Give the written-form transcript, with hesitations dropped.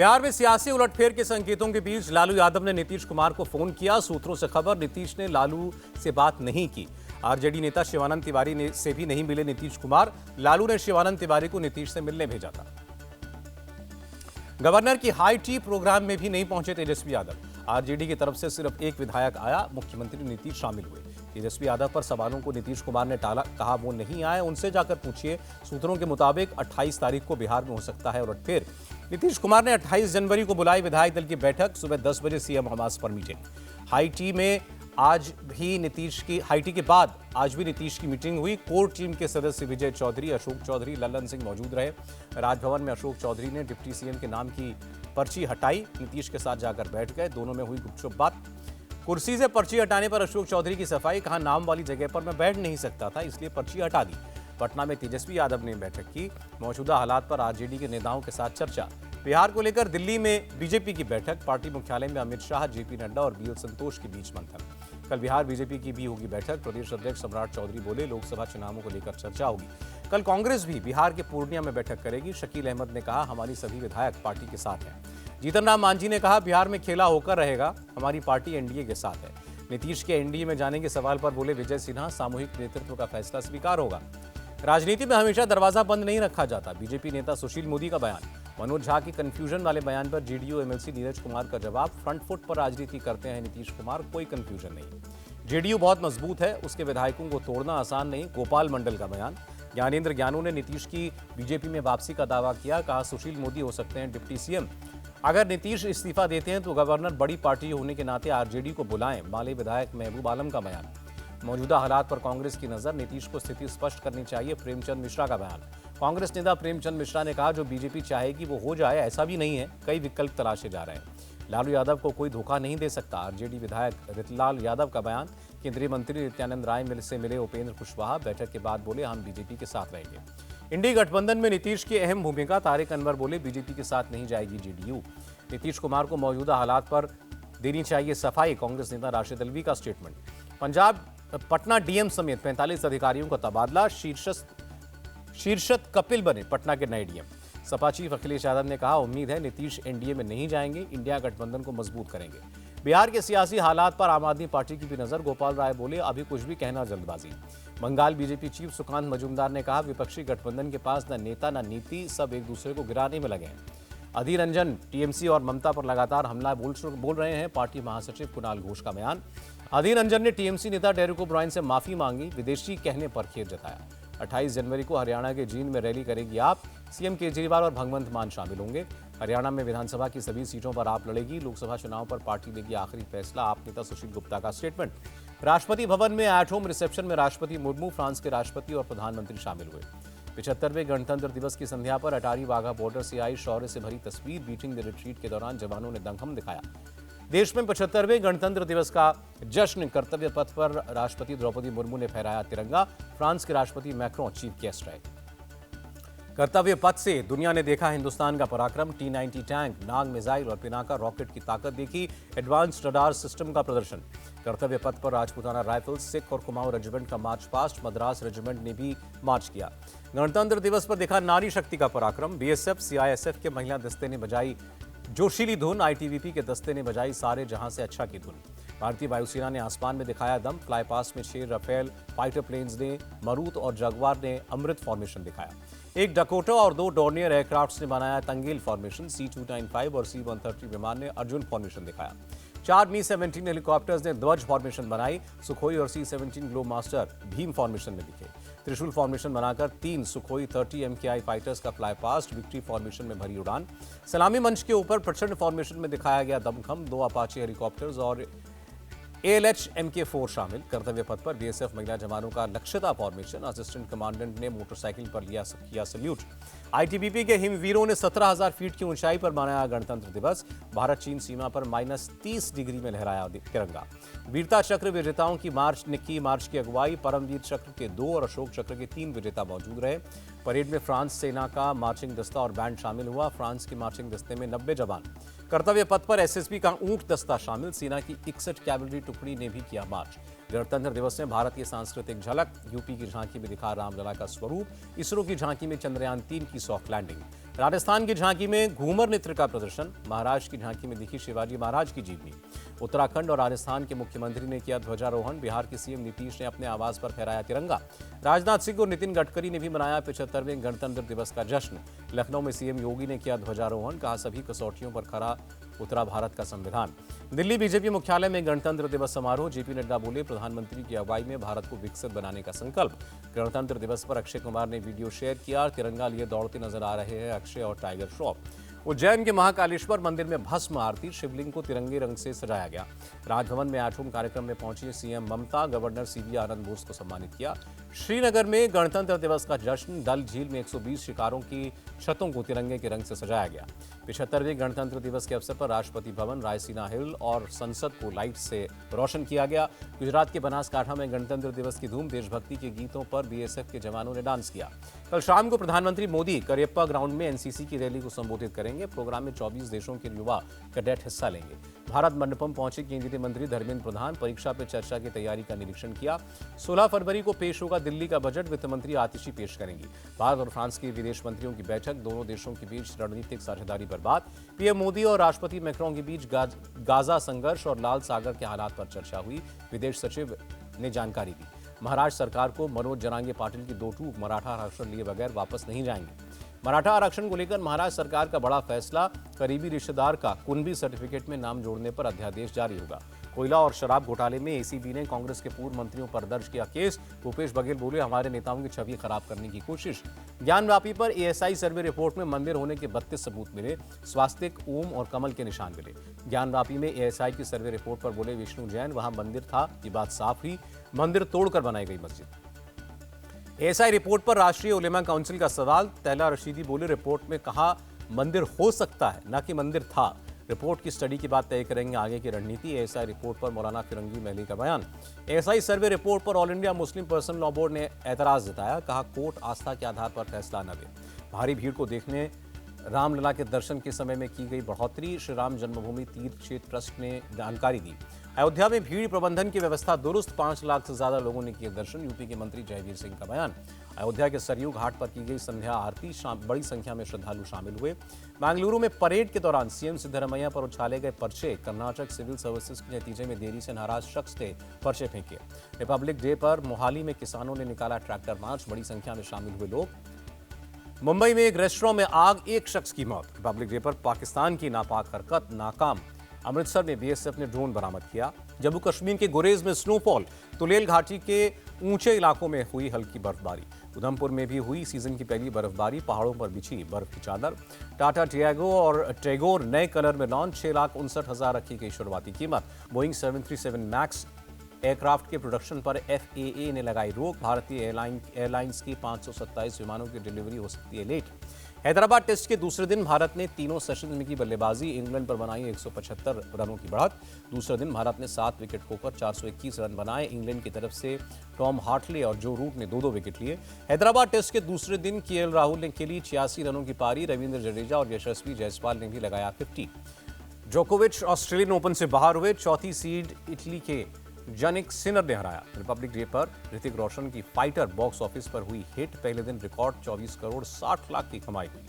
बिहार में सियासी उलटफेर के संकेतों के बीच लालू यादव ने नीतीश कुमार को फोन किया। सूत्रों से खबर, नीतीश ने लालू से बात नहीं की। आरजेडी नेता शिवानंद तिवारी से भी नहीं मिले नीतीश कुमार। लालू ने शिवानंद तिवारी को नीतीश से मिलने भेजा था। गवर्नर की हाई टी प्रोग्राम में भी नहीं पहुंचे तेजस्वी यादव। आरजेडी की तरफ से सिर्फ एक विधायक आया, मुख्यमंत्री नीतीश शामिल हुए। तेजस्वी यादव पर सवालों को नीतीश कुमार ने टाला, कहा वो नहीं आए, उनसे जाकर पूछिए। सूत्रों के मुताबिक 28 तारीख को बिहार में हो सकता है उलटफेर। नीतीश कुमार ने 28 जनवरी को बुलाई विधायक दल की बैठक, सुबह 10 बजे सीएम आवास पर मीटिंग। हाई टी के बाद आज भी नीतीश की मीटिंग हुई। कोर टीम के सदस्य विजय चौधरी, अशोक चौधरी, ललन सिंह मौजूद रहे। राजभवन में अशोक चौधरी ने डिप्टी सीएम के नाम की पर्ची हटाई, नीतीश के साथ जाकर बैठ गए। दोनों में हुई गुपचुप बात। कुर्सी से पर्ची हटाने पर अशोक चौधरी की सफाई, कहा नाम वाली जगह पर मैं बैठ नहीं सकता था, इसलिए पर्ची हटा दी। पटना में तेजस्वी यादव ने बैठक की, मौजूदा हालात पर आरजेडी के नेताओं के साथ चर्चा। बिहार को लेकर दिल्ली में बीजेपी की बैठक, पार्टी मुख्यालय में अमित शाह, जेपी नड्डा और बीएल संतोष के बीच मंथन। कल बिहार बीजेपी की भी होगी बैठक। प्रदेश अध्यक्ष सम्राट चौधरी बोले, लोकसभा चुनावों को लेकर चर्चा होगी। कल कांग्रेस भी बिहार के पूर्णिया में बैठक करेगी। शकील अहमद ने कहा, हमारी सभी विधायक पार्टी के साथ हैं। जीतन राम मांझी ने कहा, बिहार में खेला होकर रहेगा, हमारी पार्टी एनडीए के साथ है। नीतीश के एनडीए में जाने के सवाल पर बोले विजय सिन्हा, सामूहिक नेतृत्व का फैसला स्वीकार होगा। राजनीति में हमेशा दरवाजा बंद नहीं रखा जाता, बीजेपी नेता सुशील मोदी का बयान। मनोज झा की कंफ्यूजन वाले बयान पर जेडीयू एमएलसी नीरज कुमार का जवाब, फ्रंट फुट पर राजनीति करते हैं नीतीश कुमार, कोई कंफ्यूजन नहीं। जेडीयू बहुत मजबूत है, उसके विधायकों को तोड़ना आसान नहीं, गोपाल मंडल का बयान। ज्ञानेंद्र ज्ञानू ने नीतीश की बीजेपी में वापसी का दावा किया, कहा सुशील मोदी हो सकते हैं डिप्टी सीएम। अगर नीतीश इस्तीफा देते हैं तो गवर्नर बड़ी पार्टी होने के नाते आरजेडी को बुलाएं, माले विधायक महबूब आलम का बयान। मौजूदा हालात पर कांग्रेस की नजर, नीतीश को स्थिति स्पष्ट करनी चाहिए, प्रेमचंद मिश्रा का बयान। कांग्रेस नेता प्रेमचंद मिश्रा ने कहा, जो बीजेपी चाहेगी वो हो जाए, ऐसा भी नहीं है, कई विकल्प तलाशे जा रहे हैं। लालू यादव को कोई धोखा नहीं दे सकता, आरजेडी विधायक रितलाल यादव का बयान। केंद्रीय मंत्री नित्यानंद राय से मिले उपेंद्र कुशवाहा, बैठक के बाद बोले हम बीजेपी के साथ रहेंगे। इंडी गठबंधन में नीतीश की अहम भूमिका, तारिक अनवर बोले बीजेपी के साथ नहीं जाएगी जेडीयू। नीतीश कुमार को मौजूदा हालात पर देनी चाहिए सफाई, कांग्रेस नेता राशिद अल्वी का स्टेटमेंट। पटना डीएम समेत 45 अधिकारियों का तबादला, शीर्षत कपिल बने पटना के नए डीएम। सपा चीफ अखिलेश यादव ने कहा, उम्मीद है नीतीश एनडीए में नहीं जाएंगे, इंडिया गठबंधन को मजबूत करेंगे। बिहार के सियासी हालात पर आम आदमी पार्टी की भी नजर, गोपाल राय बोले अभी कुछ भी कहना जल्दबाजी। बंगाल बीजेपी चीफ सुकांत मजूमदार ने कहा, विपक्षी गठबंधन के पास न नेता न नीति, सब एक दूसरे को गिराने में लगे हैं। अधीर रंजन टीएमसी और ममता पर लगातार हमला बोल रहे हैं, पार्टी महासचिव कुणाल घोष का बयान। अधीर रंजन ने टीएमसी नेता डेरेक ओब्रायन से माफी मांगी, विदेशी कहने पर खेद जताया। 28 जनवरी को हरियाणा के जींद में रैली करेगी आप, सीएम केजरीवाल और भगवंत मान शामिल होंगे। हरियाणा में विधानसभा की सभी सीटों पर आप लड़ेगी, लोकसभा चुनाव पर पार्टी लेगी आखिरी फैसला, आप नेता सुशील गुप्ता का स्टेटमेंट। राष्ट्रपति भवन में एट होम रिसेप्शन में राष्ट्रपति मुर्मू, फ्रांस के राष्ट्रपति और प्रधानमंत्री शामिल हुए। 75वें गणतंत्र दिवस की संध्या पर अटारी वाघा बॉर्डर से आई शौर्य से भरी तस्वीर, बीटिंग द रिट्रीट के दौरान जवानों ने दमखम दिखाया। देश में 75वें गणतंत्र दिवस का जश्न, कर्तव्य पथ पर राष्ट्रपति द्रौपदी मुर्मू ने फहराया तिरंगा, फ्रांस के राष्ट्रपति मैक्रों चीफ गेस्ट रहे। कर्तव्य पथ से दुनिया ने देखा हिंदुस्तान का पराक्रम, T-90 टैंक, नाग मिसाइल और पिनाका रॉकेट की ताकत देखी, एडवांस्ड रडार सिस्टम का प्रदर्शन। कर्तव्य पथ पर राजपूताना राइफल्स, सिख और कुमाऊं रेजिमेंट का मार्च पास्ट, मद्रास रेजिमेंट ने भी मार्च किया। गणतंत्र दिवस पर देखा नारी शक्ति का पराक्रम, बीएसएफ सीआईएसएफ के महिला दस्ते ने बजाई जोशीली धुन, आईटीबीपी के दस्ते ने बजाई सारे जहां से अच्छा की धुन। भारतीय वायुसेना ने आसमान में दिखाया दम, फ्लाई पास में 6 राफेल फाइटर प्लेन्स ने, मरूत और जगुआर ने अमृत फॉर्मेशन दिखाया। एक डकोटा और 2 डॉर्नियर एयरक्राफ्ट ने बनाया तंगेल फॉर्मेशन, C-295 और C-130 विमान ने अर्जुन फॉर्मेशन दिखाया। 4 मी-17 हेलीकॉप्टर्स ने ध्वज फॉर्मेशन बनाई, सुखोई और C-17 globe master Bhim formation में दिखे। त्रिशूल फॉर्मेशन बनाकर 3 सुखोई 30 MKI फाइटर्स का फ्लाई पास्ट, विक्ट्री फॉर्मेशन में भरी उड़ान। सलामी मंच के ऊपर प्रचंड फॉर्मेशन में दिखाया गया दमखम, 2 अपाचे हेलीकॉप्टर्स और ALH MK4 शामिल। कर्तव्य पथ पर बीएसएफ महिला जवानों का लक्ष्यता फॉर्मेशन, असिस्टेंट कमांडेंट ने मोटरसाइकिल पर किया सल्यूट। आईटीबीपी के हिमवीरों ने 17,000 फीट की ऊंचाई पर मनाया गणतंत्र दिवस, भारत चीन सीमा पर -30 डिग्री में लहराया तिरंगा। वीरता चक्र विजेताओं की मार्च की अगुवाई, परमवीर चक्र के 2 और अशोक चक्र के 3 विजेता मौजूद रहे। परेड में फ्रांस सेना का मार्चिंग दस्ता और बैंड शामिल हुआ, फ्रांस के मार्चिंग दस्ते में 90 जवान। कर्तव्य पथ पर एसएसबी का ऊंट दस्ता शामिल, सेना की 61 कैवलरी टुकड़ी ने भी किया मार्च। गणतंत्र दिवस में भारत की सांस्कृतिक झलक, यूपी की झांकी में दिखा रामलला का स्वरूप, इसरो की झांकी में चंद्रयान 3 की सॉफ्ट लैंडिंग, राजस्थान की झांकी में घूमर नृत्य का प्रदर्शन, महाराष्ट्र की झांकी में दिखी शिवाजी महाराज की जीवनी, उत्तराखंड और राजस्थान के मुख्यमंत्री ने किया ध्वजारोहण, बिहार के सीएम नीतीश ने अपने आवास पर फहराया तिरंगा, राजनाथ सिंह और नितिन गडकरी ने भी मनाया 75वें गणतंत्र दिवस का जश्न, लखनऊ में सीएम योगी ने किया ध्वजारोहण, कहा सभी कसौटियों पर खरा उतरा भारत का संविधान। दिल्ली बीजेपी मुख्यालय में गणतंत्र दिवस समारोह, जेपी नड्डा बोले प्रधानमंत्री की अगुवाई में भारत को विकसित बनाने का संकल्प। गणतंत्र दिवस पर अक्षय कुमार ने वीडियो शेयर किया, तिरंगा लिए दौड़ते नजर आ रहे हैं अक्षय और टाइगर श्रॉफ। उज्जैन के महाकालेश्वर मंदिर में भस्म आरती, शिवलिंग को तिरंगे रंग से सजाया गया। राजभवन में आठवें कार्यक्रम में पहुंची सीएम ममता, गवर्नर सीवी आनंद बोस को सम्मानित किया। श्रीनगर में गणतंत्र दिवस का जश्न, डल झील में 120 शिकारों की छतों को तिरंगे के रंग से सजाया गया। 75वें गणतंत्र दिवस के अवसर पर राष्ट्रपति भवन, रायसीना हिल और संसद को लाइट से रोशन किया गया। गुजरात के बनासकांठा में गणतंत्र दिवस की धूम, देशभक्ति के गीतों पर बीएसएफ के जवानों ने डांस किया। कल शाम को प्रधानमंत्री मोदी करियप्पा ग्राउंड में एनसीसी की रैली को संबोधित करेंगे। प्रोग्राम में 24 देशों के युवा कैडेट हिस्सा लेंगे। भारत मंडपम पहुंचे केंद्रीय मंत्री धर्मेंद्र प्रधान, परीक्षा पे चर्चा की तैयारी का निरीक्षण किया। 16 फरवरी को पेश होगा दिल्ली का बजट, वित्त मंत्री आतिशी पेश करेंगी। भारत और फ्रांस के विदेश मंत्रियों की बैठक, दोनों देशों के बीच रणनीतिक साझेदारी पर बात। पीएम मोदी और राष्ट्रपति मैक्रों के बीच गाजा संघर्ष और लाल सागर के हालात पर चर्चा हुई, विदेश सचिव ने जानकारी दी। महाराष्ट्र सरकार को मनोज जरांगे पाटिल की 2 टूक, मराठा आरक्षण लिए बगैर वापस नहीं जाएंगे। मराठा आरक्षण को लेकर महाराष्ट्र सरकार का बड़ा फैसला, करीबी रिश्तेदार का कुनबी सर्टिफिकेट में नाम जोड़ने पर अध्यादेश जारी होगा। कोयला और शराब घोटाले में एसीबी ने कांग्रेस के पूर्व मंत्रियों पर दर्ज किया केस, भूपेश बघेल बोले हमारे नेताओं की छवि खराब करने की कोशिश। ज्ञानवापी पर एएसआई सर्वे रिपोर्ट में मंदिर होने के 32 सबूत मिले, स्वास्तिक, ओम और कमल के निशान मिले। ज्ञानवापी में एएसआई की सर्वे रिपोर्ट पर बोले विष्णु जैन वहां मंदिर था, ये बात साफ हुई, मंदिर तोड़कर बनाई गई मस्जिद। एएसआई रिपोर्ट पर राष्ट्रीय उलेमा काउंसिल का सवाल, तैला रशीदी बोले रिपोर्ट में कहा मंदिर हो सकता है, न कि मंदिर था। रिपोर्ट की स्टडी के बाद तय करेंगे आगे की रणनीति। एएसआई रिपोर्ट पर मौलाना फिरंगी महली का बयान। एएसआई सर्वे रिपोर्ट पर all India Muslim personal law board ने ऐतराज जताया, कहा कोर्ट आस्था के आधार पर फैसला न दे। भारी भीड़ को देखने रामलला के दर्शन के समय में की गई बढ़ोतरी, श्री राम जन्मभूमि तीर्थ क्षेत्र ट्रस्ट ने जानकारी दी। अयोध्या में भीड़ प्रबंधन की व्यवस्था दुरुस्त, 5 लाख से ज्यादा लोगों ने किए दर्शन, यूपी के मंत्री जयवीर सिंह का बयान। अयोध्या के सरयू घाट पर की गई संध्या आरती, बड़ी संख्या में श्रद्धालु शामिल हुए। बेंगलुरु में परेड के दौरान सीएम सिद्धरमैया पर उछाले गए पर्चे, कर्नाटक सिविल सर्विसेज के नतीजे में देरी से नाराज शख्स थे पर्चे फेंके। रिपब्लिक डे पर मोहाली में किसानों ने निकाला ट्रैक्टर मार्च, बड़ी संख्या में शामिल हुए लोग। मुंबई में एक रेस्टोरेंट में आग, 1 शख्स की मौत। रिपब्लिक डे पर पाकिस्तान की नापाक हरकत नाकाम। अमृतसर में बीएसएफ ने ड्रोन बरामद किया। जम्मू कश्मीर के गुरेज में स्नोफॉल, तुलेल घाटी के ऊंचे इलाकों में हुई हल्की बर्फबारी। उधमपुर में भी हुई सीजन की पहली बर्फबारी, पहाड़ों पर बिछी बर्फ की चादर। टाटा टियागो और टेगोर नए कलर में लॉन्च, 6,59,000 रखी गई शुरुआती कीमत। बोइंग 737 मैक्स एयरक्राफ्ट के प्रोडक्शन पर FAA ने लगाई रोक। भारतीय एयरलाइंस की 527 विमानों की डिलीवरी हो सकती है लेट। हैदराबाद टेस्ट के दूसरे दिन भारत ने तीनों सेशन में की बल्लेबाजी, इंग्लैंड पर बनाई 175 रनों की बढ़त। दूसरे दिन भारत ने 7 विकेट खोकर 421 रन बनाए। इंग्लैंड की तरफ से टॉम हार्टले और जो रूट ने 2-2 विकेट लिए। हैदराबाद टेस्ट के दूसरे दिन KL राहुल ने खेली 86 रनों की पारी। रविंद्र जडेजा और यशस्वी जायसवाल ने भी लगाया 50। जोकोविच ऑस्ट्रेलियन ओपन से बाहर हुए, चौथी सीड इटली के जनिक सिनर ने हराया। रिपब्लिक डे पर ऋतिक रोशन की फाइटर बॉक्स ऑफिस पर हुई हिट, पहले दिन रिकॉर्ड 24 करोड़ 60 लाख की कमाई हुई।